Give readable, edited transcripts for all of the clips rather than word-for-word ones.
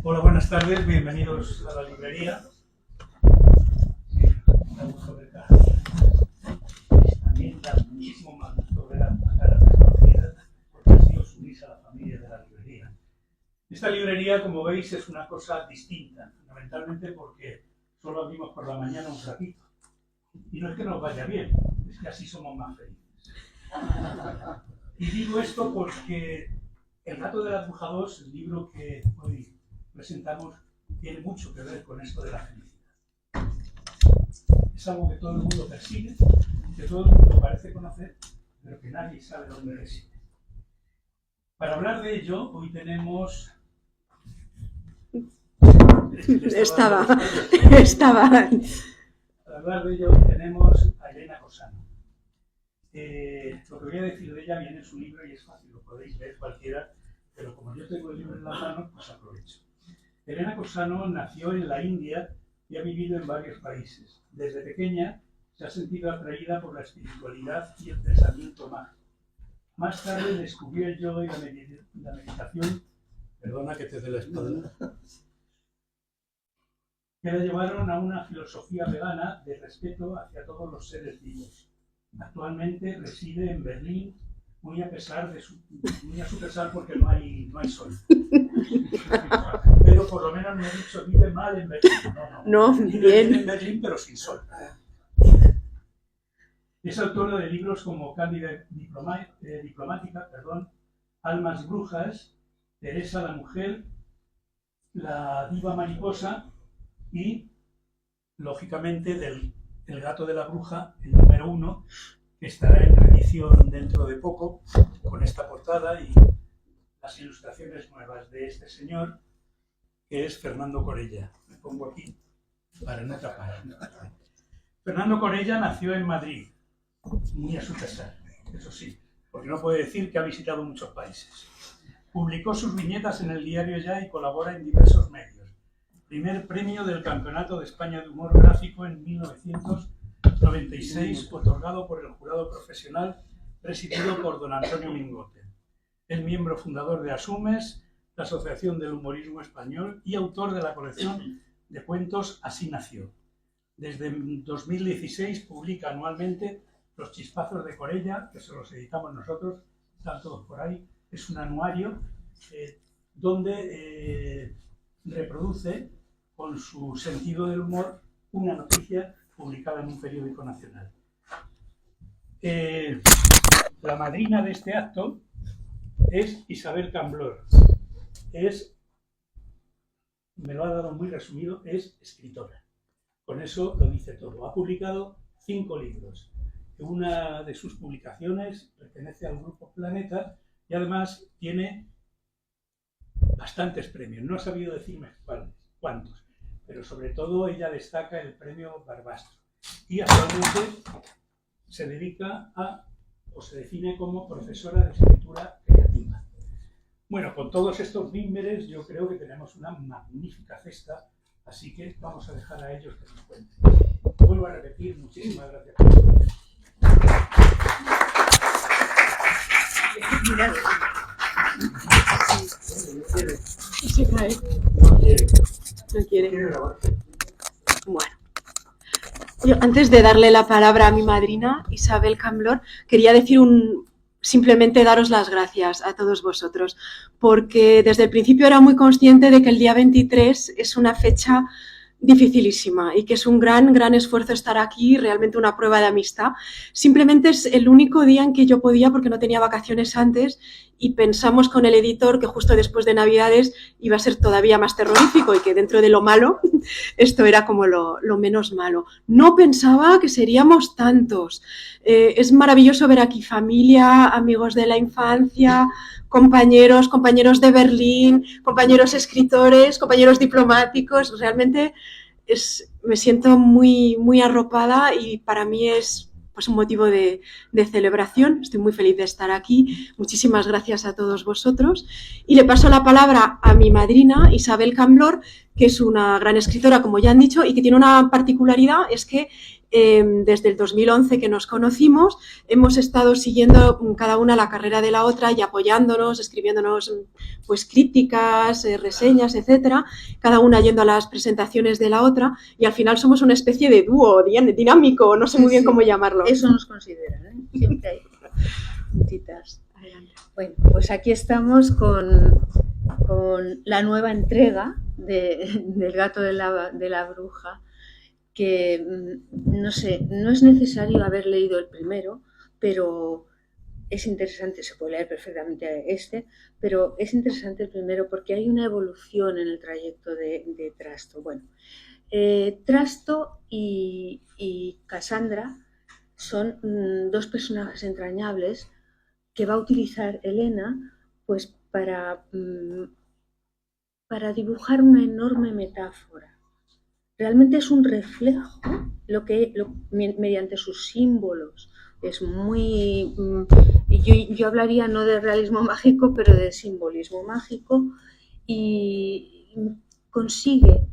Hola, buenas tardes, bienvenidos a la librería. Da gusto ver cara. También da muchísimo más gusto ver a caras desconocidas, porque así os unís a la familia de la librería. Esta librería, como veis, es una cosa distinta, fundamentalmente porque solo abrimos por la mañana un ratito. Y no es que nos vaya bien, es que así somos más felices. Y digo esto porque El gato de la bruja 2, el libro que hoy presentamos, tiene mucho que ver con esto de la felicidad. Es algo que todo el mundo persigue, que todo el mundo parece conocer, pero que nadie sabe dónde reside. Para hablar de ello, hoy tenemos... Estaba. Para hablar de ello, hoy tenemos a Elena Cosano. Lo que voy a decir de ella viene en su libro y es fácil, lo podéis leer cualquiera, pero como yo tengo el libro en la mano, pues aprovecho. Elena Cosano nació en la India y ha vivido en varios países. Desde pequeña se ha sentido atraída por la espiritualidad y el pensamiento mágico. Más tarde descubrió el yoga y la meditación, perdona que te dé la espalda, que la llevaron a una filosofía vegana de respeto hacia todos los seres vivos. Actualmente reside en Berlín, muy a su pesar porque no hay sol. Pero por lo menos me ha dicho, vive mal en Berlín. No, vive bien en Berlín, pero sin sol. Es autora de libros como Cándida Diplomática, Almas Brujas, Teresa la Mujer, La Diva Mariposa y, lógicamente, El gato de la bruja, el número 1, que estará en reedición dentro de poco, con esta portada y las ilustraciones nuevas de este señor, que es Fernando Corella. Me pongo aquí para no tapar. Fernando Corella nació en Madrid, muy a su pesar, eso sí, porque no puede decir que ha visitado muchos países. Publicó sus viñetas en el diario Ya y colabora en diversos medios. Primer premio del Campeonato de España de Humor Gráfico en 1996, otorgado por el jurado profesional presidido por don Antonio Mingote. Es miembro fundador de Asumes, la Asociación del Humorismo Español, y autor de la colección de cuentos Así nació. Desde 2016 publica anualmente Los Chispazos de Corella, que se los editamos nosotros, están todos por ahí. Es un anuario donde reproduce con su sentido del humor una noticia publicada en un periódico nacional. La madrina de este acto es Isabel Camblor. Me lo ha dado muy resumido, es escritora. Con eso lo dice todo. Ha publicado 5 libros. Una de sus publicaciones pertenece al Grupo Planeta y además tiene bastantes premios. No ha sabido decirme cuántos, pero sobre todo ella destaca el premio Barbastro. Y actualmente se dedica o se define como profesora de escritura creativa. Bueno, con todos estos víveres yo creo que tenemos una magnífica cesta, así que vamos a dejar a ellos que nos cuenten. Vuelvo a repetir, muchísimas gracias por todo. Se cae. No quiere. Bueno. Yo, antes de darle la palabra a mi madrina, Isabel Camblor, quería decir simplemente daros las gracias a todos vosotros, porque desde el principio era muy consciente de que el día 23 es una fecha dificilísima y que es un gran esfuerzo estar aquí, realmente una prueba de amistad. Simplemente es el único día en que yo podía, porque no tenía vacaciones antes, y pensamos con el editor que justo después de Navidades iba a ser todavía más terrorífico y que dentro de lo malo, esto era como lo menos malo. No pensaba que seríamos tantos. Es maravilloso ver aquí familia, amigos de la infancia, compañeros de Berlín, compañeros escritores, compañeros diplomáticos. Realmente me siento muy arropada y para mí es pues un motivo de celebración. Estoy muy feliz de estar aquí. Muchísimas gracias a todos vosotros. Y le paso la palabra a mi madrina, Isabel Camblor, que es una gran escritora, como ya han dicho, y que tiene una particularidad, es que desde el 2011 que nos conocimos, hemos estado siguiendo cada una la carrera de la otra y apoyándonos, escribiéndonos pues críticas, reseñas, etcétera, cada una yendo a las presentaciones de la otra, y al final somos una especie de dúo dinámico, no sé muy bien cómo llamarlo. Eso nos consideran, ¿eh? Siempre hay puntitas. Bueno, pues aquí estamos con la nueva entrega del gato de la bruja, que no sé, no es necesario haber leído el primero, pero es interesante, se puede leer perfectamente pero es interesante el primero porque hay una evolución en el trayecto de Trasto. Bueno, Trasto y Cassandra son dos personajes entrañables que va a utilizar Elena pues para dibujar una enorme metáfora. Realmente es un reflejo mediante sus símbolos. Es muy... yo hablaría no de realismo mágico, pero de simbolismo mágico, y consigue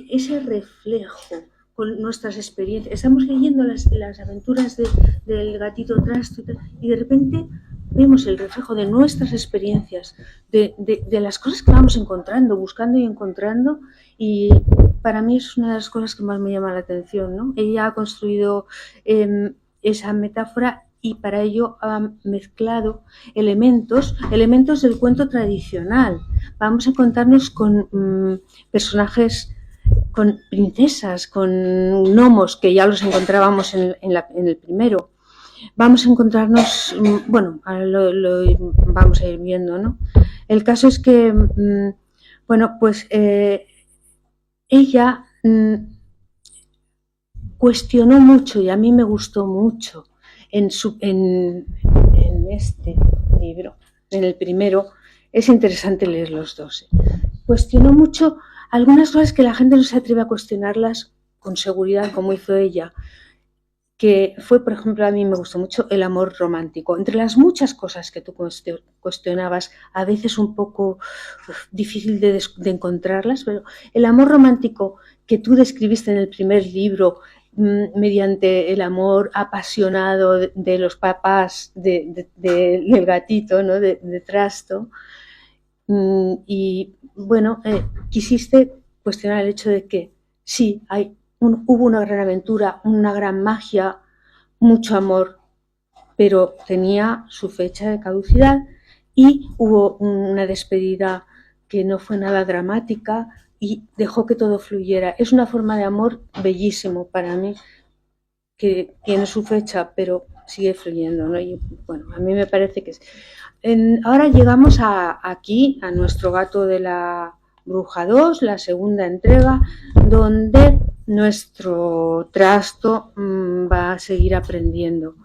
ese reflejo con nuestras experiencias. Estamos leyendo las aventuras del gatito Trasto y de repente vemos el reflejo de nuestras experiencias, de las cosas que vamos encontrando, buscando y encontrando, y para mí es una de las cosas que más me llama la atención, ¿no? Ella ha construido esa metáfora y para ello ha mezclado elementos del cuento tradicional. Vamos a encontrarnos con personajes, con princesas, con gnomos, que ya los encontrábamos en el primero. Vamos a encontrarnos, bueno, vamos a ir viendo, ¿no? El caso es que, bueno, pues ella cuestionó mucho, y a mí me gustó mucho en este libro, en el primero. Es interesante leer los dos. Cuestionó mucho algunas cosas que la gente no se atreve a cuestionarlas con seguridad, como hizo ella, que fue, por ejemplo, a mí me gustó mucho el amor romántico. Entre las muchas cosas que tú cuestionabas, a veces un poco difícil de encontrarlas, pero el amor romántico que tú describiste en el primer libro, mediante el amor apasionado de los papás del gatito, ¿no? de Trasto, y bueno, quisiste cuestionar el hecho de que sí, hubo una gran aventura, una gran magia, mucho amor, pero tenía su fecha de caducidad y hubo una despedida que no fue nada dramática y dejó que todo fluyera. Es una forma de amor bellísimo para mí, que tiene su fecha, pero sigue fluyendo, ¿no? Y bueno, a mí me parece que es... Ahora llegamos aquí, a nuestro gato de la Bruja 2, la segunda entrega, donde nuestro Trasto va a seguir aprendiendo.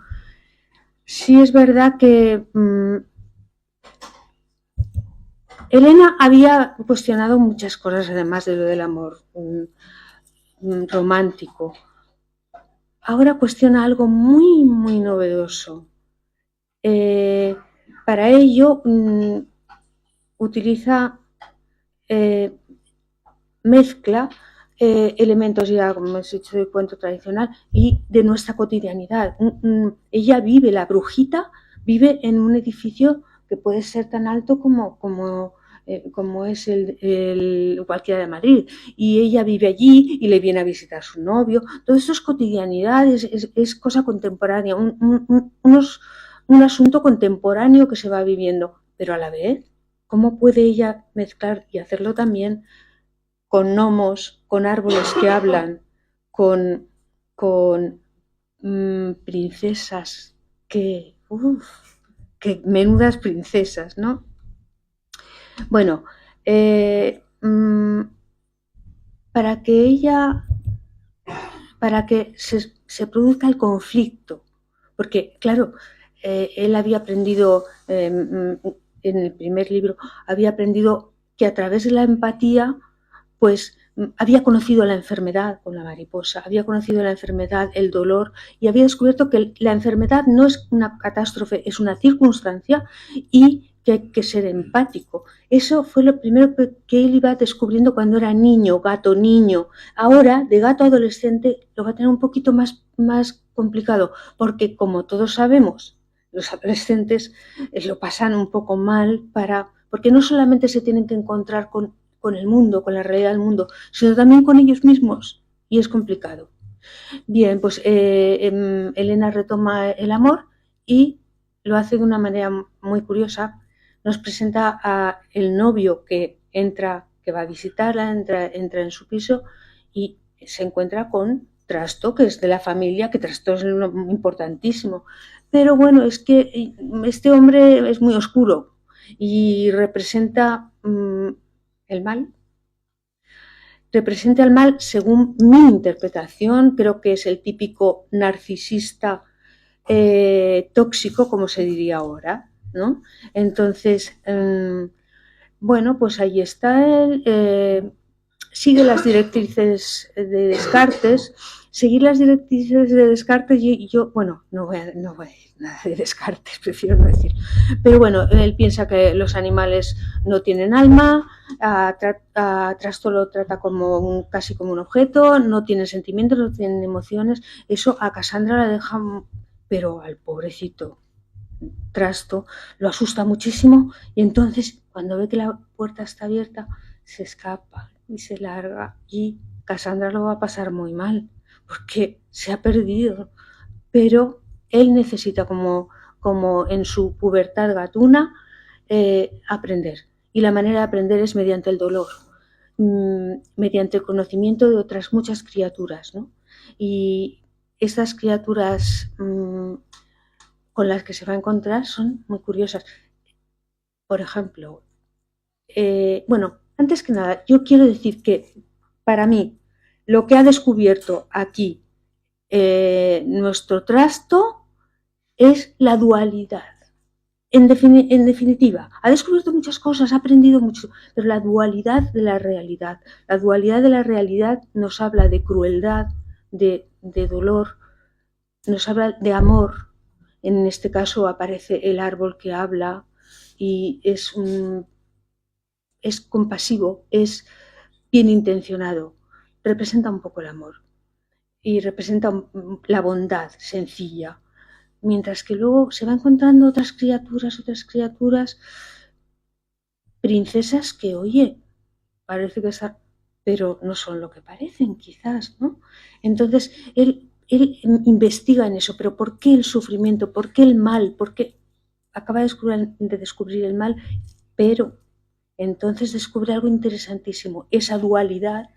Sí es verdad que Elena había cuestionado muchas cosas, además de lo del amor romántico. Ahora cuestiona algo muy, muy novedoso. Para ello mezcla elementos ya, como hemos dicho, del cuento tradicional y de nuestra cotidianidad. Ella vive, la brujita, vive en un edificio que puede ser tan alto como es el cualquiera de Madrid, y ella vive allí y le viene a visitar su novio. Todo eso es cotidianidad, es cosa contemporánea, un asunto contemporáneo que se va viviendo, pero a la vez, ¿cómo puede ella mezclar y hacerlo también con gnomos, con árboles que hablan, con princesas que menudas princesas, ¿no? Bueno, para que se produzca el conflicto, porque claro, él había aprendido, en el primer libro, había aprendido que a través de la empatía, pues había conocido la enfermedad con la mariposa, había conocido la enfermedad, el dolor, y había descubierto que la enfermedad no es una catástrofe, es una circunstancia, y que hay que ser empático. Eso fue lo primero que él iba descubriendo cuando era niño, gato niño. Ahora, de gato adolescente, lo va a tener un poquito más complicado, porque como todos sabemos, los adolescentes lo pasan un poco mal porque no solamente se tienen que encontrar con el mundo, con la realidad del mundo, sino también con ellos mismos, y es complicado. Bien, pues Elena retoma el amor y lo hace de una manera muy curiosa. Nos presenta a el novio que va a visitarla, entra en su piso y se encuentra con Trasto, que es de la familia, que Trasto es importantísimo. Pero bueno, es que este hombre es muy oscuro y representa el mal. Representa el mal según mi interpretación, creo que es el típico narcisista tóxico, como se diría ahora, ¿no? Entonces, bueno, pues ahí está él, sigue las directrices de Descartes. Seguir las directrices de Descartes, yo bueno, no voy a decir nada de Descartes, prefiero no decir. Pero bueno, él piensa que los animales no tienen alma, a Trasto lo trata casi como un objeto, no tienen sentimientos, no tienen emociones. Eso a Cassandra la deja, pero al pobrecito Trasto lo asusta muchísimo y entonces cuando ve que la puerta está abierta se escapa y se larga y Cassandra lo va a pasar muy mal porque se ha perdido, pero él necesita como en su pubertad gatuna aprender, y la manera de aprender es mediante el dolor, mediante el conocimiento de otras muchas criaturas, ¿no? Y estas criaturas con las que se va a encontrar son muy curiosas. Por ejemplo, bueno, antes que nada, yo quiero decir que para mí lo que ha descubierto aquí nuestro Trasto es la dualidad. En definitiva, ha descubierto muchas cosas, ha aprendido mucho, pero la dualidad de la realidad. La dualidad de la realidad nos habla de crueldad, de dolor, nos habla de amor. En este caso aparece el árbol que habla y es compasivo, es bien intencionado, representa un poco el amor y representa la bondad sencilla, mientras que luego se va encontrando otras criaturas, princesas que, oye, parece que están, pero no son lo que parecen, quizás, ¿no? Entonces él investiga en eso, pero ¿por qué el sufrimiento? ¿Por qué el mal? ¿Por qué acaba de descubrir el mal? Pero entonces descubre algo interesantísimo, esa dualidad.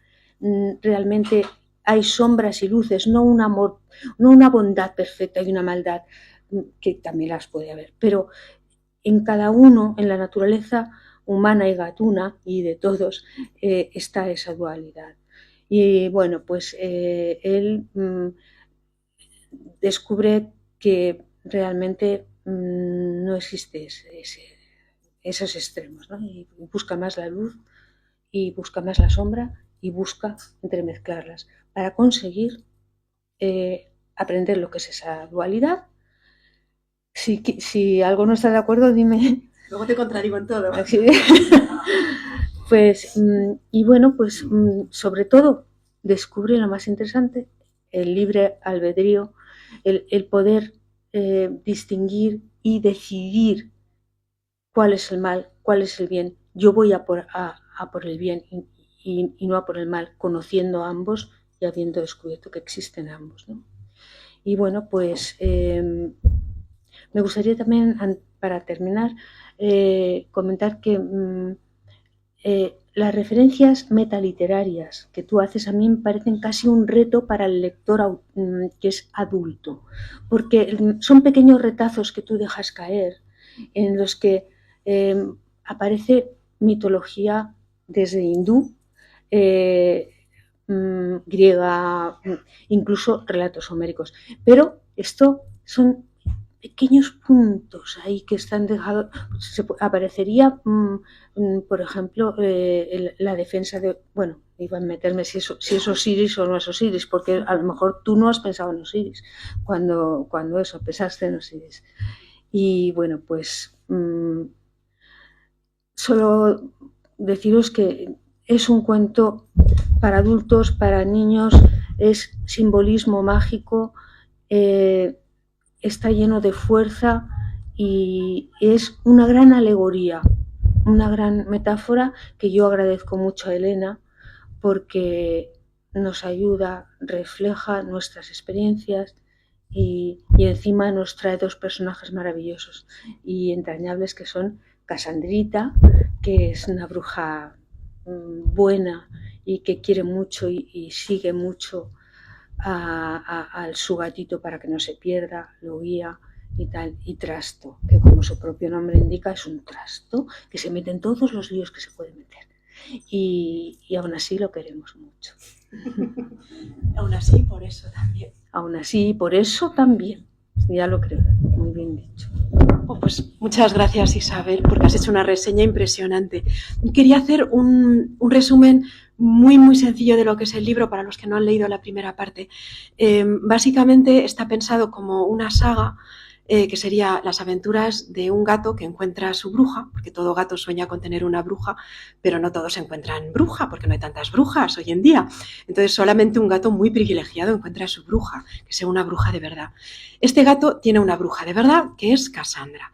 Realmente hay sombras y luces, no un amor, no una bondad perfecta y una maldad, que también las puede haber, pero en cada uno, en la naturaleza humana y gatuna y de todos, está esa dualidad. Y bueno, pues él descubre que realmente no existe esos extremos, ¿no? Y busca más la luz y busca más la sombra y busca entremezclarlas para conseguir aprender lo que es esa dualidad. Si algo no está de acuerdo, dime. Luego te contradigo en todo. Pues, y bueno, pues sobre todo descubre lo más interesante, el libre albedrío, el poder distinguir y decidir cuál es el mal, cuál es el bien. Yo voy a por el bien y no a por el mal, conociendo a ambos y habiendo descubierto que existen ambos, ¿no? Y bueno, pues me gustaría también, para terminar, comentar que las referencias metaliterarias que tú haces a mí me parecen casi un reto para el lector que es adulto, porque son pequeños retazos que tú dejas caer en los que aparece mitología desde hindú, griega, incluso relatos homéricos. Pero esto son pequeños puntos ahí que están dejados. Aparecería, por ejemplo, la defensa de, bueno, iba a meterme si es Osiris o no es Osiris, porque a lo mejor tú no has pensado en Osiris cuando eso, pensaste en Osiris. Y bueno, pues solo deciros que es un cuento para adultos, para niños, es simbolismo mágico, está lleno de fuerza y es una gran alegoría, una gran metáfora que yo agradezco mucho a Elena porque nos ayuda, refleja nuestras experiencias y encima nos trae dos personajes maravillosos y entrañables que son Casandrita, que es una bruja buena y que quiere mucho y sigue mucho a su gatito para que no se pierda, lo guía y tal, y Trasto, que como su propio nombre indica es un trasto que se mete en todos los líos que se puede meter y aún así lo queremos mucho. Aún así, por eso también. Aún así, por eso también, ya lo creo, muy bien dicho. Oh, pues muchas gracias, Isabel, porque has hecho una reseña impresionante. Quería hacer un resumen muy sencillo de lo que es el libro para los que no han leído la primera parte. Básicamente está pensado como una saga que sería las aventuras de un gato que encuentra a su bruja, porque todo gato sueña con tener una bruja, pero no todos encuentran bruja, porque no hay tantas brujas hoy en día. Entonces solamente un gato muy privilegiado encuentra a su bruja, que sea una bruja de verdad. Este gato tiene una bruja de verdad, que es Cassandra.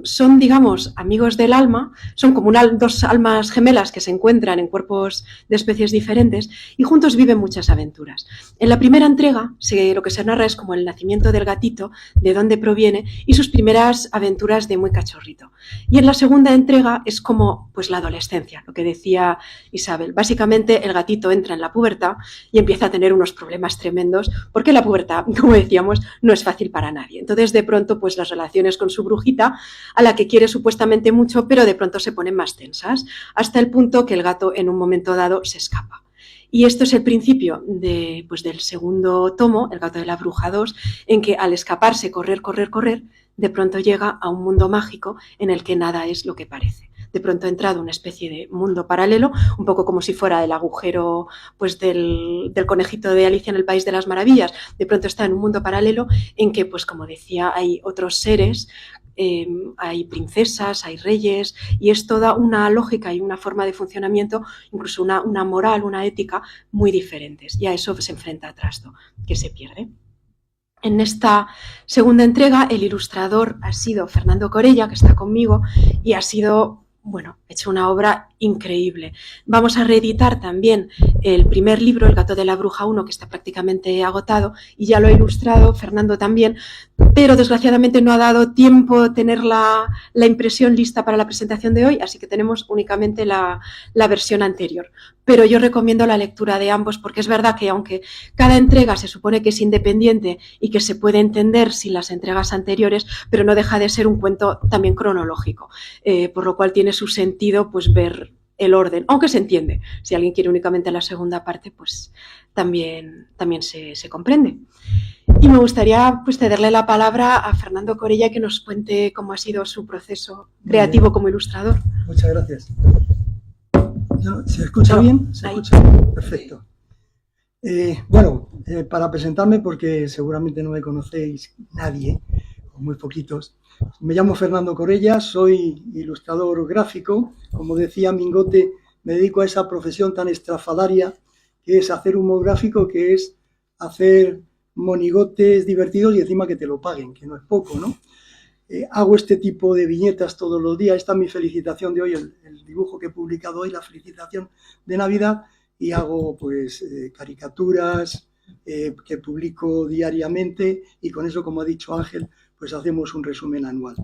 Son, digamos, amigos del alma, son como dos almas gemelas que se encuentran en cuerpos de especies diferentes y juntos viven muchas aventuras. En la primera entrega lo que se narra es como el nacimiento del gatito, de dónde proviene y sus primeras aventuras de muy cachorrito. Y en la segunda entrega es como pues la adolescencia, lo que decía Isabel. Básicamente el gatito entra en la pubertad y empieza a tener unos problemas tremendos porque la pubertad, como decíamos, no es fácil para nadie. Entonces de pronto pues las relaciones con su brujita, a la que quiere supuestamente mucho, pero de pronto se ponen más tensas, hasta el punto que el gato en un momento dado se escapa. Y esto es el principio del segundo tomo, El gato de la bruja 2, en que al escaparse, correr, de pronto llega a un mundo mágico en el que nada es lo que parece. De pronto ha entrado una especie de mundo paralelo, un poco como si fuera el agujero pues, del conejito de Alicia en el País de las Maravillas. De pronto está en un mundo paralelo en que, pues como decía, hay otros seres, hay princesas, hay reyes, y es toda una lógica y una forma de funcionamiento, incluso una moral, una ética muy diferentes. Y a eso se enfrenta a Trasto, que se pierde. En esta segunda entrega el ilustrador ha sido Fernando Corella, que está conmigo, y ha sido, bueno, hecho una obra increíble. Vamos a reeditar también el primer libro, El gato de la bruja 1, que está prácticamente agotado, y ya lo ha ilustrado Fernando también, pero desgraciadamente no ha dado tiempo tener la impresión lista para la presentación de hoy, así que tenemos únicamente la versión anterior. Pero yo recomiendo la lectura de ambos porque es verdad que aunque cada entrega se supone que es independiente y que se puede entender sin las entregas anteriores, pero no deja de ser un cuento también cronológico, por lo cual tiene su sentido pues ver el orden, aunque se entiende. Si alguien quiere únicamente la segunda parte, pues también se comprende. Y me gustaría pues cederle la palabra a Fernando Corella que nos cuente cómo ha sido su proceso creativo como ilustrador. Muchas gracias. ¿Se escucha bien? ¿Se escucha? Perfecto. Para presentarme, porque seguramente no me conocéis nadie, o muy poquitos, me llamo Fernando Corella, soy ilustrador gráfico. Como decía Mingote, me dedico a esa profesión tan estrafalaria que es hacer humor gráfico, que es hacer monigotes divertidos y encima que te lo paguen, que no es poco, ¿no? Hago este tipo de viñetas todos los días. Esta es mi felicitación de hoy, el dibujo que he publicado hoy, la felicitación de Navidad, y hago pues caricaturas que publico diariamente y con eso, como ha dicho Ángel, pues hacemos un resumen anual.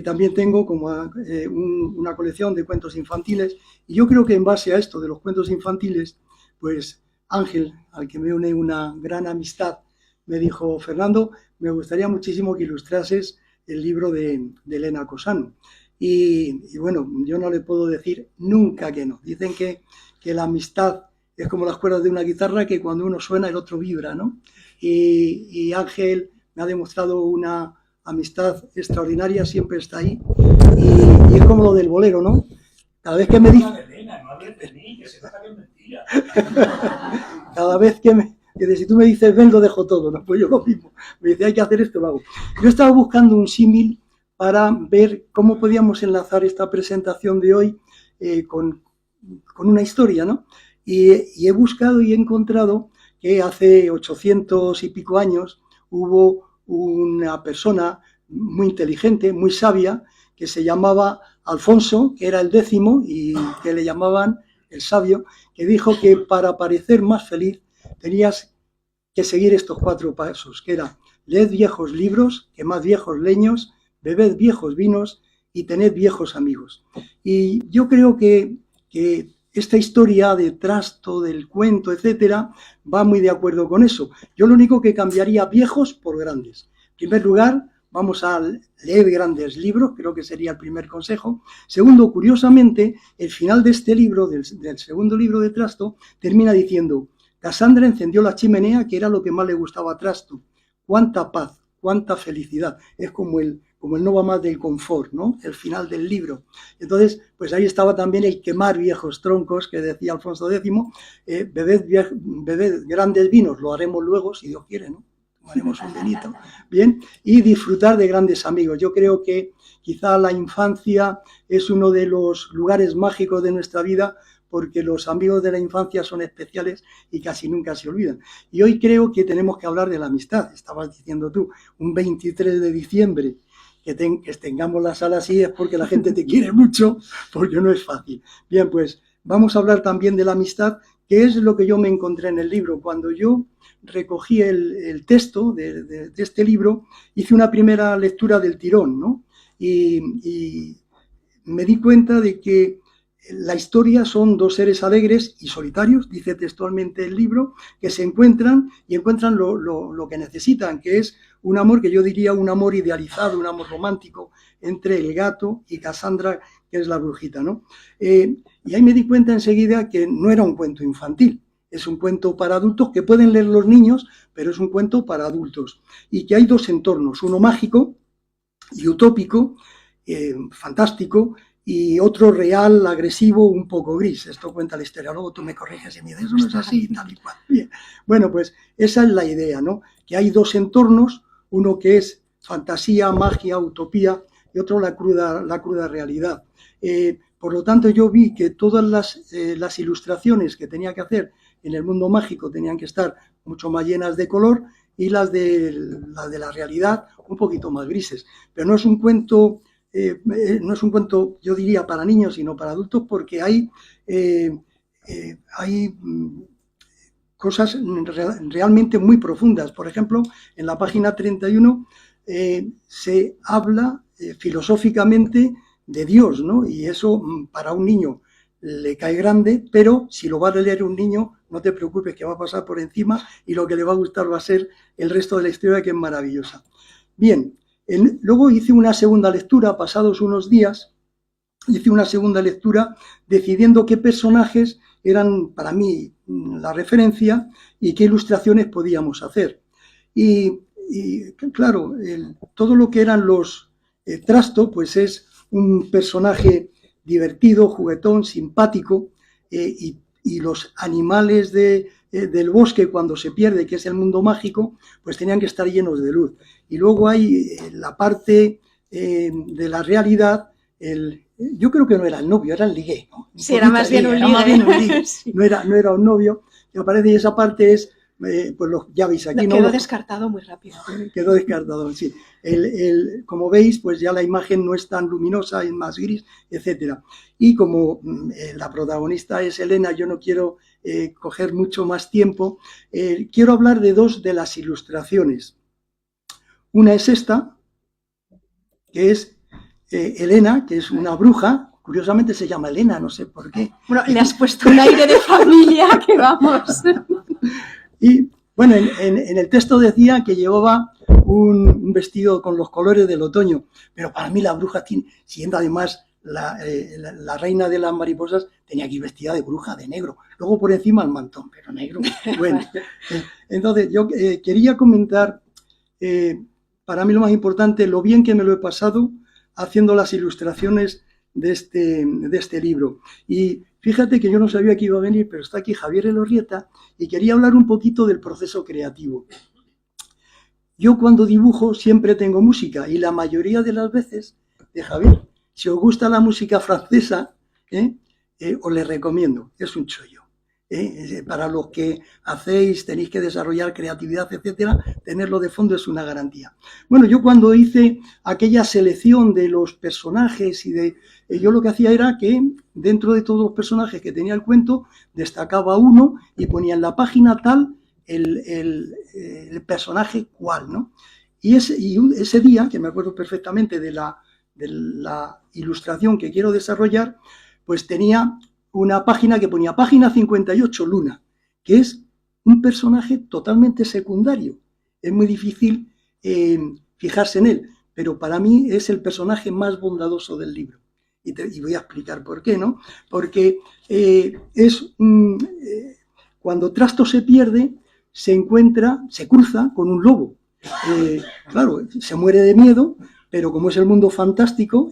También tengo como una colección de cuentos infantiles y yo creo que en base a esto de los cuentos infantiles, pues Ángel, al que me une una gran amistad, me dijo: Fernando, me gustaría muchísimo que ilustrases el libro de Elena Cosano. Y bueno, yo no le puedo decir nunca que no. Dicen que la amistad es como las cuerdas de una guitarra, que cuando uno suena el otro vibra, ¿no? Y Ángel me ha demostrado una amistad extraordinaria, siempre está ahí. Y es como lo del bolero, ¿no? Cada vez que me dice... Cada vez que si tú me dices ven, lo dejo todo, ¿no? Pues yo lo mismo. Me dice hay que hacer esto, lo hago. Yo estaba buscando un símil para ver cómo podíamos enlazar esta presentación de hoy con una historia, ¿no? Y he buscado y he encontrado que hace 800 y pico años hubo una persona muy inteligente, muy sabia, que se llamaba Alfonso, que era el 10º y que le llamaban el sabio, que dijo que para parecer más feliz tenías que seguir estos 4 pasos, que era: leed viejos libros, quemad viejos leños, bebed viejos vinos y tened viejos amigos. Y yo creo que esta historia de Trasto, del cuento, etcétera, va muy de acuerdo con eso. Yo lo único que cambiaría viejos por grandes. En primer lugar, vamos a leer grandes libros, creo que sería el primer consejo. Segundo, curiosamente, el final de este libro, del segundo libro de Trasto, termina diciendo: Casandra encendió la chimenea, que era lo que más le gustaba a Trasto. Cuánta paz, cuánta felicidad. Es como el no va más del confort, ¿no? El final del libro. Entonces, pues ahí estaba también el quemar viejos troncos que decía Alfonso X, bebed grandes vinos, lo haremos luego, si Dios quiere, ¿no? Tomaremos un vinito, bien, y disfrutar de grandes amigos. Yo creo que quizá la infancia es uno de los lugares mágicos de nuestra vida, porque los amigos de la infancia son especiales y casi nunca se olvidan. Y hoy creo que tenemos que hablar de la amistad. Estabas diciendo tú, un 23 de diciembre, que tengamos la sala así es porque la gente te quiere mucho, porque no es fácil. Bien, pues vamos a hablar también de la amistad, que es lo que yo me encontré en el libro. Cuando yo recogí el texto de este libro, hice una primera lectura del tirón, ¿no? Y me di cuenta de que la historia son 2 seres alegres y solitarios, dice textualmente el libro, que se encuentran y encuentran lo que necesitan, que es un amor que yo diría un amor idealizado, un amor romántico entre el gato y Casandra, que es la brujita, ¿no? Y ahí me di cuenta enseguida que no era un cuento infantil, es un cuento para adultos que pueden leer los niños, pero es un cuento para adultos. Y que hay 2 entornos, uno mágico y utópico, fantástico, y otro real, agresivo, un poco gris. Esto cuenta la historia. Luego tú me corriges y me dices, eso no es así, tal y cual. Bien. Bueno, pues esa es la idea, ¿no? Que hay 2 entornos, uno que es fantasía, magia, utopía, y otro la cruda realidad. Por lo tanto, yo vi que todas las ilustraciones que tenía que hacer en el mundo mágico tenían que estar mucho más llenas de color y las de la realidad un poquito más grises. Pero no es un cuento... no es un cuento, yo diría, para niños, sino para adultos, porque hay cosas realmente muy profundas. Por ejemplo, en la página 31 se habla filosóficamente de Dios, ¿no? Y eso para un niño le cae grande, pero si lo va a leer un niño, no te preocupes que va a pasar por encima y lo que le va a gustar va a ser el resto de la historia, que es maravillosa. Bien. Luego hice una segunda lectura, pasados unos días, hice una segunda lectura decidiendo qué personajes eran para mí la referencia y qué ilustraciones podíamos hacer. Y claro, todo lo que eran los Trasto, pues es un personaje divertido, juguetón, simpático, y los animales del bosque, cuando se pierde, que es el mundo mágico, pues tenían que estar llenos de luz. Y luego hay la parte de la realidad, yo creo que no era el novio, era el ligue, ¿no? Sí, era más bien un ligue. Sí. No era un novio, que aparece, y esa parte es, pues ya veis aquí. Quedó descartado muy rápido. Quedó descartado, sí. Como veis, pues ya la imagen no es tan luminosa, es más gris, etcétera. Y como la protagonista es Elena, yo no quiero coger mucho más tiempo, quiero hablar de 2 de las ilustraciones. Una es esta, que es Elena, que es una bruja. Curiosamente se llama Elena, no sé por qué. Bueno, le has puesto un aire de familia que vamos. Y bueno, en el texto decía que llevaba un vestido con los colores del otoño, pero para mí la bruja, siendo además la reina de las mariposas, tenía que ir vestida de bruja, de negro. Luego por encima el mantón, pero negro. Bueno, entonces yo quería comentar, para mí lo más importante, lo bien que me lo he pasado haciendo las ilustraciones de este libro. Y fíjate que yo no sabía que iba a venir, pero está aquí Javier Elorrieta y quería hablar un poquito del proceso creativo. yo cuando dibujo siempre tengo música y la mayoría de las veces, de Javier, si os gusta la música francesa, os le recomiendo, es un chollo. Para los que hacéis, tenéis que desarrollar creatividad, etcétera, tenerlo de fondo es una garantía. Bueno, yo cuando hice aquella selección de los personajes yo lo que hacía era que dentro de todos los personajes que tenía el cuento, destacaba uno y ponía en la página tal el personaje cual, ¿no? Y ese día, que me acuerdo perfectamente de la ilustración que quiero desarrollar, pues tenía una página que ponía página 58, Luna, que es un personaje totalmente secundario. Es muy difícil fijarse en él, pero para mí es el personaje más bondadoso del libro. Y voy a explicar por qué, ¿no? Porque cuando Trasto se pierde, se cruza con un lobo. Claro, se muere de miedo, pero como es el mundo fantástico,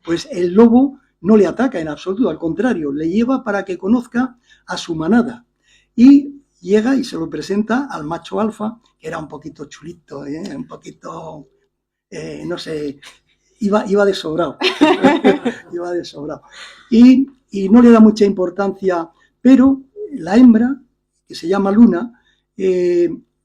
pues el lobo no le ataca en absoluto, al contrario, le lleva para que conozca a su manada. Y llega y se lo presenta al macho alfa, que era un poquito chulito, un poquito, no sé, iba de sobrado. Iba de sobrado. Y no le da mucha importancia, pero la hembra, que se llama Luna,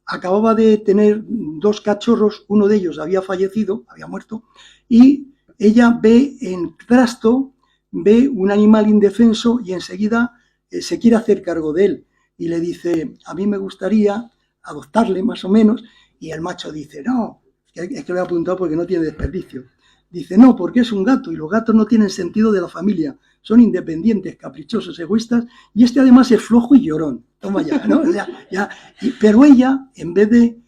acababa de tener 2 cachorros, uno de ellos había fallecido, había muerto, y ella ve en Trasto, ve un animal indefenso y enseguida se quiere hacer cargo de él y le dice, a mí me gustaría adoptarle más o menos, y el macho dice, no, es que lo he apuntado porque no tiene desperdicio. Dice, no, porque es un gato y los gatos no tienen sentido de la familia, son independientes, caprichosos, egoístas, y este además es flojo y llorón. Toma ya, ¿no? Pero ella, en vez de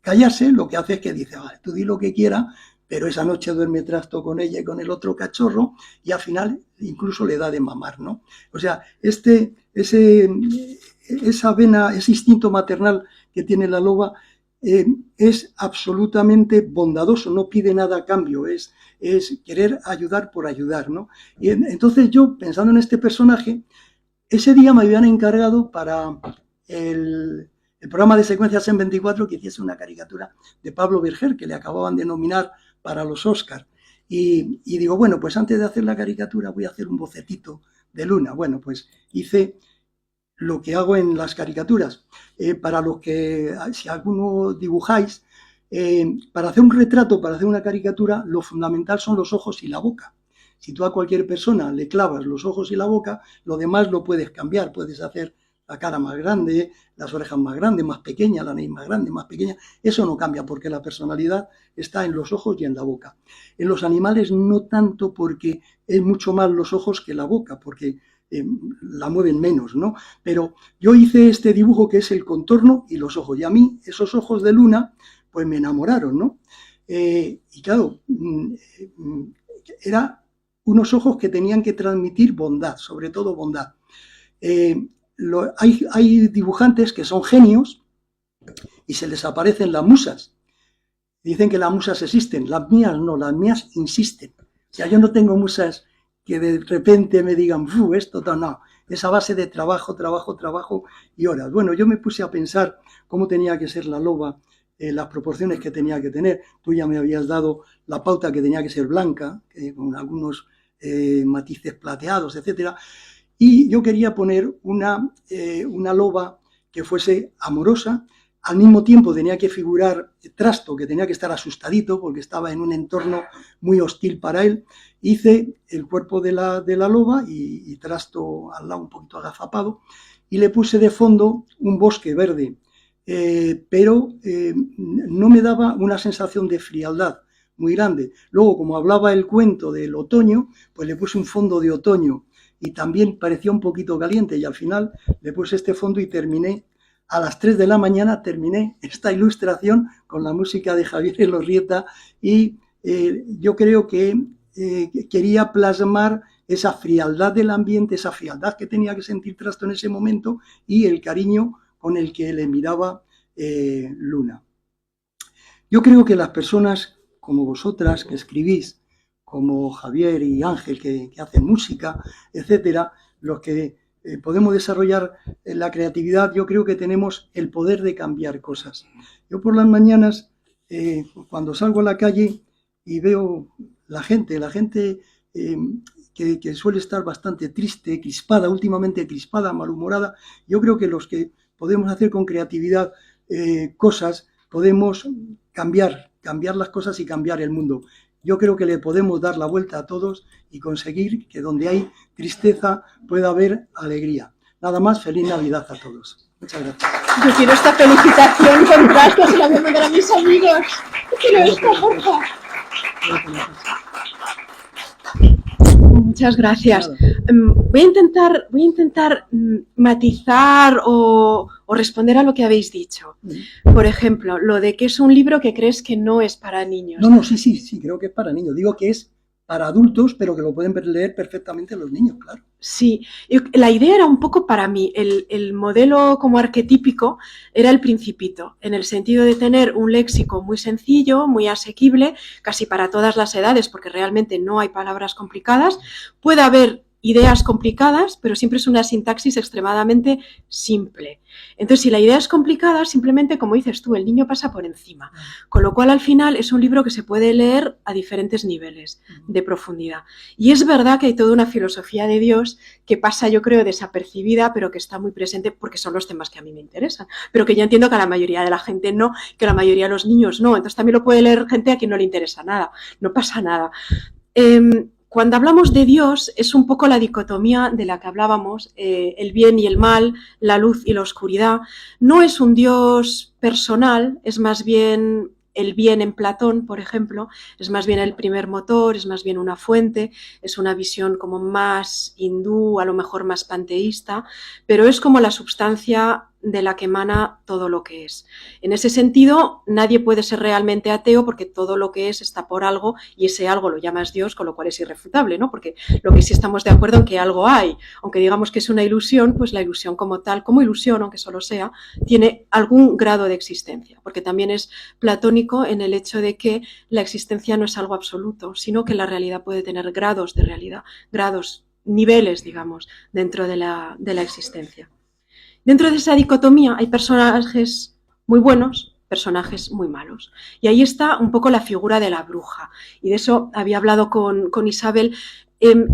callarse, lo que hace es que dice, vale, tú di lo que quieras, pero esa noche duerme Trasto con ella y con el otro cachorro, y al final incluso le da de mamar, ¿no? O sea, esa vena, ese instinto maternal que tiene la loba, es absolutamente bondadoso, no pide nada a cambio, es querer ayudar por ayudar, ¿no? Y entonces yo, pensando en este personaje, ese día me habían encargado para el programa de secuencias en 24 que hiciese una caricatura de Pablo Berger, que le acababan de nominar para los Oscars. Y digo, bueno, pues antes de hacer la caricatura voy a hacer un bocetito de Luna. Bueno, pues hice lo que hago en las caricaturas. Para los que, si alguno dibujáis, para hacer un retrato, para hacer una caricatura, lo fundamental son los ojos y la boca. Si tú a cualquier persona le clavas los ojos y la boca, lo demás lo puedes cambiar. Puedes hacer la cara más grande, las orejas más grandes, más pequeñas, la nariz más grande, más pequeña. Eso no cambia porque la personalidad está en los ojos y en la boca. En los animales no tanto, porque es mucho más los ojos que la boca, porque la mueven menos, ¿no? Pero yo hice este dibujo que es el contorno y los ojos. Y a mí esos ojos de Luna pues me enamoraron, ¿no? Y claro, eran unos ojos que tenían que transmitir bondad, sobre todo bondad. Hay dibujantes que son genios y se les aparecen las musas. Dicen que las musas existen, las mías no, las mías insisten. O sea, yo no tengo musas que de repente me digan, esto no, es a base de trabajo y horas. Bueno, yo me puse a pensar cómo tenía que ser la loba, las proporciones que tenía que tener. Tú ya me habías dado la pauta que tenía que ser blanca, con algunos matices plateados, etcétera. Y yo quería poner una loba que fuese amorosa. Al mismo tiempo tenía que figurar Trasto, que tenía que estar asustadito porque estaba en un entorno muy hostil para él. Hice el cuerpo de la loba y Trasto al lado un poquito agazapado, y le puse de fondo un bosque verde, pero no me daba una sensación de frialdad muy grande. Luego, como hablaba el cuento del otoño, pues le puse un fondo de otoño y también parecía un poquito caliente, y al final le puse este fondo y terminé. A las 3 de la mañana terminé esta ilustración con la música de Javier Elorrieta, y yo creo que quería plasmar esa frialdad del ambiente, esa frialdad que tenía que sentir Trasto en ese momento y el cariño con el que le miraba Luna. Yo creo que las personas como vosotras que escribís, como Javier y Ángel que hacen música, etcétera, los que podemos desarrollar la creatividad, yo creo que tenemos el poder de cambiar cosas. Yo por las mañanas, cuando salgo a la calle y veo la gente que suele estar bastante triste, crispada, últimamente crispada, malhumorada, yo creo que los que podemos hacer con creatividad cosas, podemos cambiar las cosas y cambiar el mundo. Yo creo que le podemos dar la vuelta a todos y conseguir que donde hay tristeza pueda haber alegría. Nada más, feliz Navidad a todos. Muchas gracias. Yo quiero esta felicitación con rasgos y la voy a mandar a mis amigos. Quiero esto, por favor. Muchas gracias. Voy a intentar matizar o responder a lo que habéis dicho. Por ejemplo, lo de que es un libro que crees que no es para niños. No, sí, creo que es para niños. Digo que es para adultos, pero que lo pueden leer perfectamente los niños, claro. Sí, la idea era un poco para mí, el modelo como arquetípico era El Principito, en el sentido de tener un léxico muy sencillo, muy asequible, casi para todas las edades, porque realmente no hay palabras complicadas. Puede haber ideas complicadas, pero siempre es una sintaxis extremadamente simple. Entonces, si la idea es complicada, simplemente, como dices tú, el niño pasa por encima. Con lo cual, al final, es un libro que se puede leer a diferentes niveles de profundidad. Y es verdad que hay toda una filosofía de Dios que pasa, yo creo, desapercibida, pero que está muy presente porque son los temas que a mí me interesan. Pero que yo entiendo que a la mayoría de la gente no, que a la mayoría de los niños no. Entonces, también lo puede leer gente a quien no le interesa nada. No pasa nada. Cuando hablamos de Dios, es un poco la dicotomía de la que hablábamos, el bien y el mal, la luz y la oscuridad. No es un Dios personal, es más bien el bien en Platón, por ejemplo, es más bien el primer motor, es más bien una fuente, es una visión como más hindú, a lo mejor más panteísta, pero es como la substancia de la que emana todo lo que es. En ese sentido, nadie puede ser realmente ateo porque todo lo que es está por algo y ese algo lo llamas Dios, con lo cual es irrefutable, ¿no? Porque lo que sí estamos de acuerdo en que algo hay, aunque digamos que es una ilusión, pues la ilusión como tal, como ilusión, aunque solo sea, tiene algún grado de existencia, porque también es platónico en el hecho de que la existencia no es algo absoluto, sino que la realidad puede tener grados de realidad, grados, niveles, digamos, dentro de la existencia. Dentro de esa dicotomía hay personajes muy buenos, personajes muy malos. Y ahí está un poco la figura de la bruja. Y de eso había hablado con Isabel.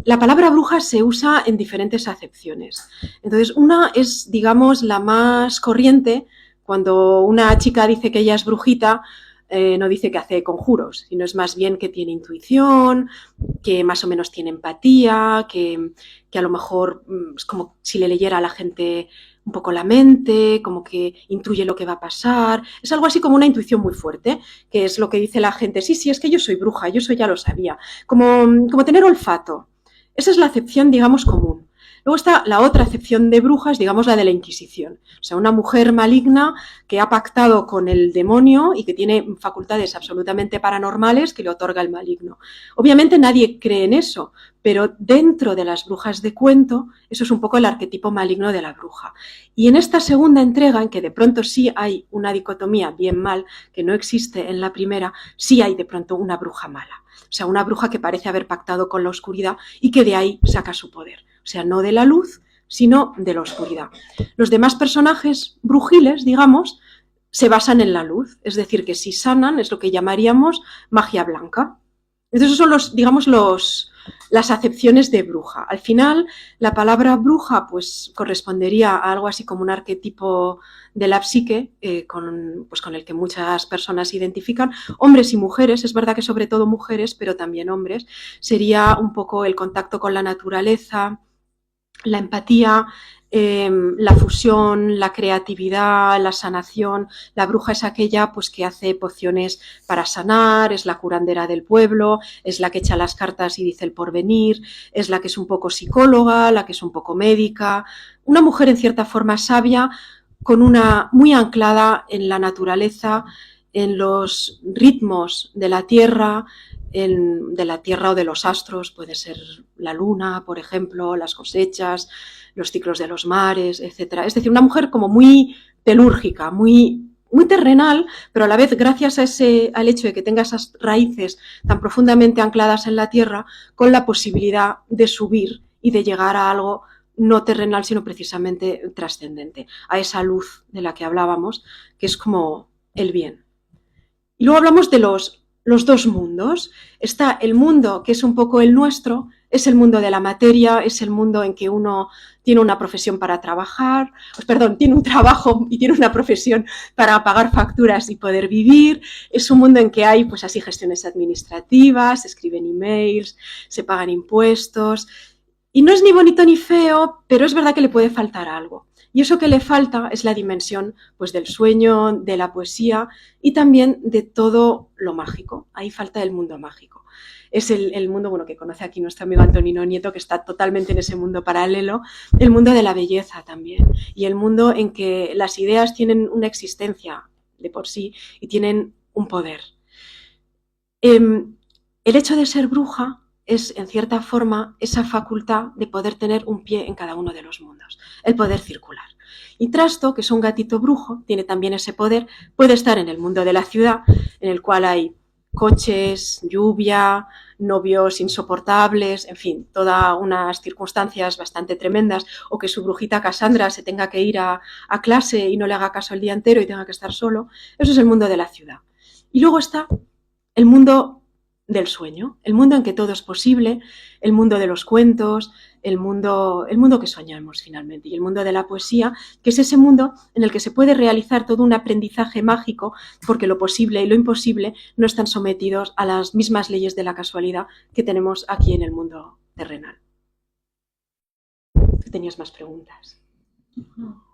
La palabra bruja se usa en diferentes acepciones. Entonces, una es, digamos, la más corriente. Cuando una chica dice que ella es brujita, no dice que hace conjuros, sino es más bien que tiene intuición, que más o menos tiene empatía, que a lo mejor es como si le leyera a la gente un poco la mente, como que intuye lo que va a pasar. Es algo así como una intuición muy fuerte, que es lo que dice la gente. Sí, es que yo soy bruja, yo eso ya lo sabía. Como tener olfato. Esa es la acepción, digamos, común. Luego está la otra acepción de brujas, digamos la de la Inquisición. O sea, una mujer maligna que ha pactado con el demonio y que tiene facultades absolutamente paranormales que le otorga el maligno. Obviamente nadie cree en eso, pero dentro de las brujas de cuento, eso es un poco el arquetipo maligno de la bruja. Y en esta segunda entrega, en que de pronto sí hay una dicotomía bien-mal, que no existe en la primera, sí hay de pronto una bruja mala. O sea, una bruja que parece haber pactado con la oscuridad y que de ahí saca su poder. O sea, no de la luz, sino de la oscuridad. Los demás personajes brujiles, digamos, se basan en la luz. Es decir, que si sanan es lo que llamaríamos magia blanca. Entonces, esos son las acepciones de bruja. Al final, la palabra bruja pues correspondería a algo así como un arquetipo de la psique con el que muchas personas se identifican, hombres y mujeres, es verdad que sobre todo mujeres, pero también hombres. Sería un poco el contacto con la naturaleza, la empatía, la fusión, la creatividad, la sanación. La bruja es aquella pues que hace pociones para sanar, es la curandera del pueblo, es la que echa las cartas y dice el porvenir, es la que es un poco psicóloga, la que es un poco médica, una mujer en cierta forma sabia, con una muy anclada en la naturaleza, en los ritmos de la tierra, de la tierra o de los astros, puede ser la luna, por ejemplo, las cosechas, los ciclos de los mares, etc. Es decir, una mujer como muy telúrgica, muy terrenal, pero a la vez, gracias al hecho de que tenga esas raíces tan profundamente ancladas en la tierra, con la posibilidad de subir y de llegar a algo no terrenal, sino precisamente trascendente, a esa luz de la que hablábamos, que es como el bien. Y luego hablamos de los dos mundos. Está el mundo que es un poco el nuestro, es el mundo de la materia, es el mundo en que uno tiene una profesión para trabajar, tiene un trabajo y tiene una profesión para pagar facturas y poder vivir. Es un mundo en que hay, pues así, gestiones administrativas, se escriben emails, se pagan impuestos. Y no es ni bonito ni feo, pero es verdad que le puede faltar algo. Y eso que le falta es la dimensión, pues, del sueño, de la poesía y también de todo lo mágico. Ahí falta el mundo mágico. Es el mundo, bueno, que conoce aquí nuestro amigo Antonino Nieto, que está totalmente en ese mundo paralelo, el mundo de la belleza también, y el mundo en que las ideas tienen una existencia de por sí y tienen un poder. El hecho de ser bruja es, en cierta forma, esa facultad de poder tener un pie en cada uno de los mundos, el poder circular. Y Trasto, que es un gatito brujo, tiene también ese poder, puede estar en el mundo de la ciudad, en el cual hay coches, lluvia, novios insoportables, en fin, todas unas circunstancias bastante tremendas, o que su brujita Cassandra se tenga que ir a clase y no le haga caso el día entero y tenga que estar solo. Eso es el mundo de la ciudad. Y luego está el mundo del sueño, el mundo en que todo es posible, el mundo de los cuentos, el mundo que soñamos finalmente, y el mundo de la poesía, que es ese mundo en el que se puede realizar todo un aprendizaje mágico, porque lo posible y lo imposible no están sometidos a las mismas leyes de la casualidad que tenemos aquí en el mundo terrenal. ¿Tenías más preguntas? No.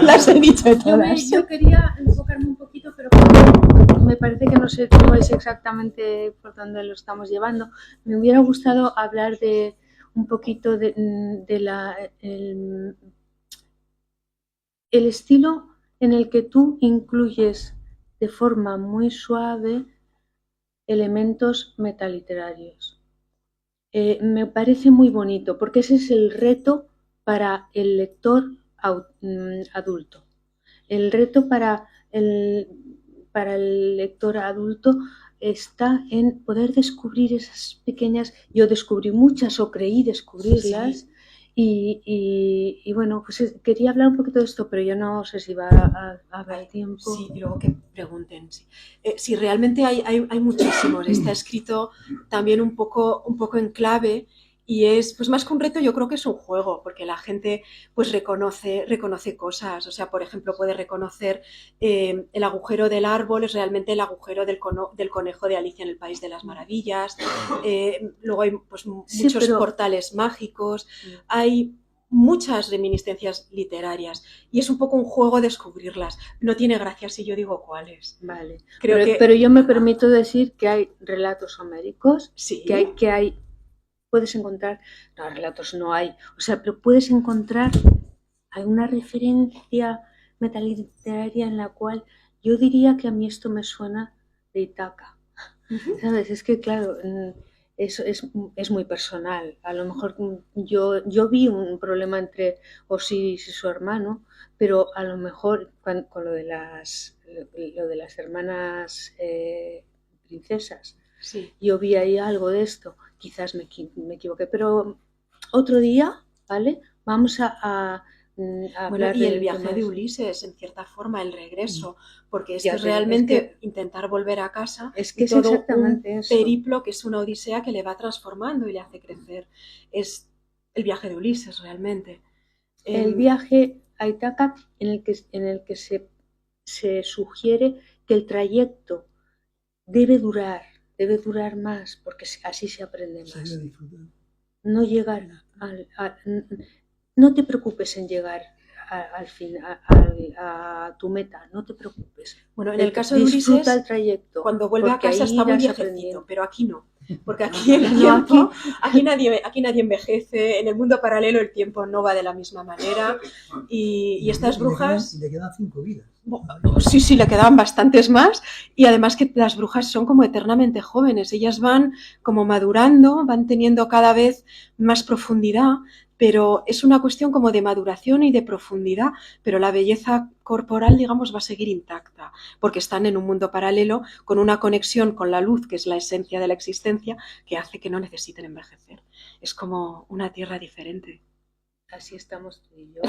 Las he dicho todas. Yo quería enfocarme un poquito, pero me parece que no sé cómo es exactamente por dónde lo estamos llevando. Me hubiera gustado hablar de un poquito de el estilo en el que tú incluyes de forma muy suave elementos metaliterarios. Me parece muy bonito, porque ese es el reto para el lector adulto. El reto para el lector adulto está en poder descubrir esas pequeñas... Yo descubrí muchas o creí descubrirlas. Sí. Y bueno, pues quería hablar un poquito de esto, pero yo no sé si va a haber tiempo. Sí, y luego que pregunten. Sí, sí, realmente hay muchísimos. Está escrito también un poco en clave. Y es, pues más que un reto, yo creo que es un juego, porque la gente pues reconoce cosas. O sea, por ejemplo, puede reconocer el agujero del árbol es realmente el agujero del conejo de Alicia en el País de las Maravillas. Luego hay pues muchos portales mágicos. Hay muchas reminiscencias literarias y es un poco un juego descubrirlas. No tiene gracia si yo digo cuáles. Vale. Pero yo me permito decir que hay relatos homéricos, sí. que hay puedes encontrar, no, relatos no hay, o sea, pero puedes encontrar alguna referencia metaliteraria en la cual yo diría que a mí esto me suena de Ítaca. ¿Sabes? Es que, claro, eso es muy personal. A lo mejor yo vi un problema entre Osiris y su hermano, pero a lo mejor con lo de las hermanas princesas, sí. Yo vi ahí algo de esto. Quizás me equivoqué, pero otro día, ¿vale? Vamos a hablar y el viaje de Ulises, en cierta forma, el regreso, porque esto es realmente intentar volver a casa. Es que es todo exactamente un periplo que es una odisea que le va transformando y le hace crecer. Es el viaje de Ulises, realmente. El viaje a Ítaca en el que se sugiere que el trayecto debe durar más, porque así se aprende más. No llegar no te preocupes en llegar al fin, a tu meta, no te preocupes. Bueno, en el caso de Ulises, el trayecto, cuando vuelve a casa está muy viejecito, pero aquí no. Porque aquí el tiempo, aquí nadie envejece, en el mundo paralelo el tiempo no va de la misma manera y estas brujas... Le quedan 5 vidas. Sí, le quedaban bastantes más y además que las brujas son como eternamente jóvenes, ellas van como madurando, van teniendo cada vez más profundidad, pero es una cuestión como de maduración y de profundidad, pero la belleza corporal, digamos, va a seguir intacta, porque están en un mundo paralelo con una conexión con la luz, que es la esencia de la existencia, que hace que no necesiten envejecer. Es como una tierra diferente. así estamos tú y yo.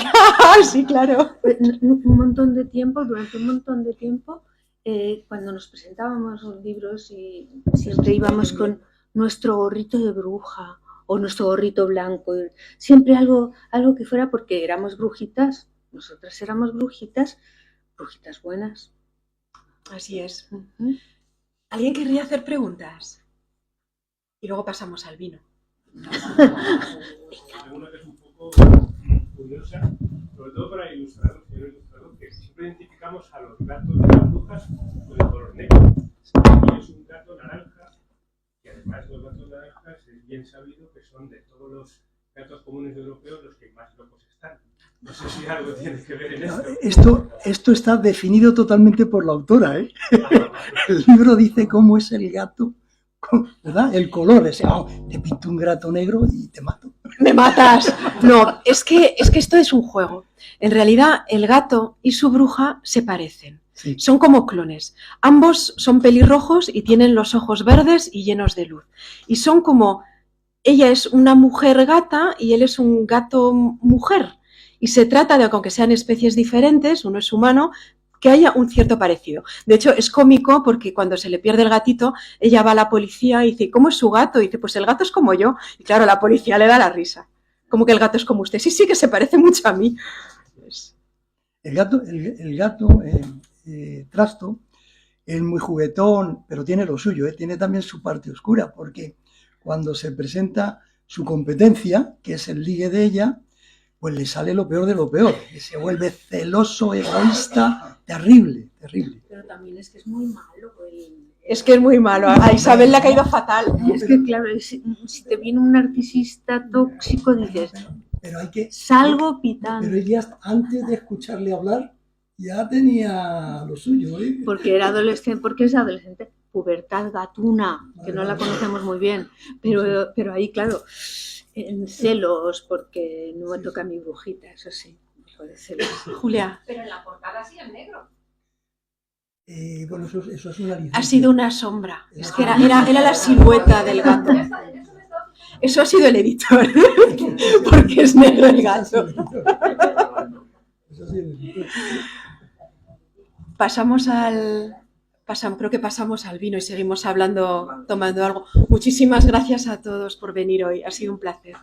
Sí, claro. Un montón de tiempo, durante un montón de tiempo, cuando nos presentábamos los libros y siempre íbamos con nuestro gorrito de bruja o nuestro gorrito blanco, siempre algo que fuera porque éramos brujitas, nosotras éramos brujitas buenas. Así es. ¿Alguien querría hacer preguntas? Y luego pasamos al vino. Una que es un poco curiosa, sobre todo para el ilustrador, señor ilustrador, que siempre identificamos a los gatos de las brujas con el color negro. Y es un gato naranja, y además los gatos naranjas es bien sabido que son de todos los gatos comunes europeos los que más locos están. No sé si algo tiene que ver en esto. Esto está definido totalmente por la autora, ¿eh? El libro dice cómo es el gato, ¿verdad? El color, ese, te pinto un gato negro y te mato. ¡Me matas! No, es que esto es un juego. En realidad, el gato y su bruja se parecen. Sí. Son como clones. Ambos son pelirrojos y tienen los ojos verdes y llenos de luz. Y son como... Ella es una mujer gata y él es un gato mujer. Y se trata de, aunque sean especies diferentes, uno es humano, que haya un cierto parecido. De hecho, es cómico porque cuando se le pierde el gatito, ella va a la policía y dice, ¿cómo es su gato? Y dice, pues el gato es como yo. Y claro, la policía le da la risa. Como que el gato es como usted. Sí, sí, que se parece mucho a mí. Pues... El gato Trasto es muy juguetón, pero tiene lo suyo, ¿eh? Tiene también su parte oscura, porque cuando se presenta su competencia, que es el ligue de ella, pues le sale lo peor de lo peor, que se vuelve celoso, egoísta, terrible, terrible. Pero también es que es muy malo. Es que es muy malo, a Isabel le ha caído fatal. Es que claro, si te viene un narcisista tóxico, dices, pero hay que, salgo pitando. Pero ella, antes de escucharle hablar, ya tenía lo suyo, ¿eh? Porque es adolescente, pubertad gatuna, que no la conocemos muy bien, pero ahí, claro, en celos, porque no me toca mi brujita, eso sí, hijo de celos. Julia. Pero en la portada sí en negro. Bueno, eso es una licencia. Ha sido una sombra. Es que era la silueta del gato. Eso ha sido el editor, porque es negro el gato. Creo que pasamos al vino y seguimos hablando, tomando algo. Muchísimas gracias a todos por venir hoy. Ha sido un placer.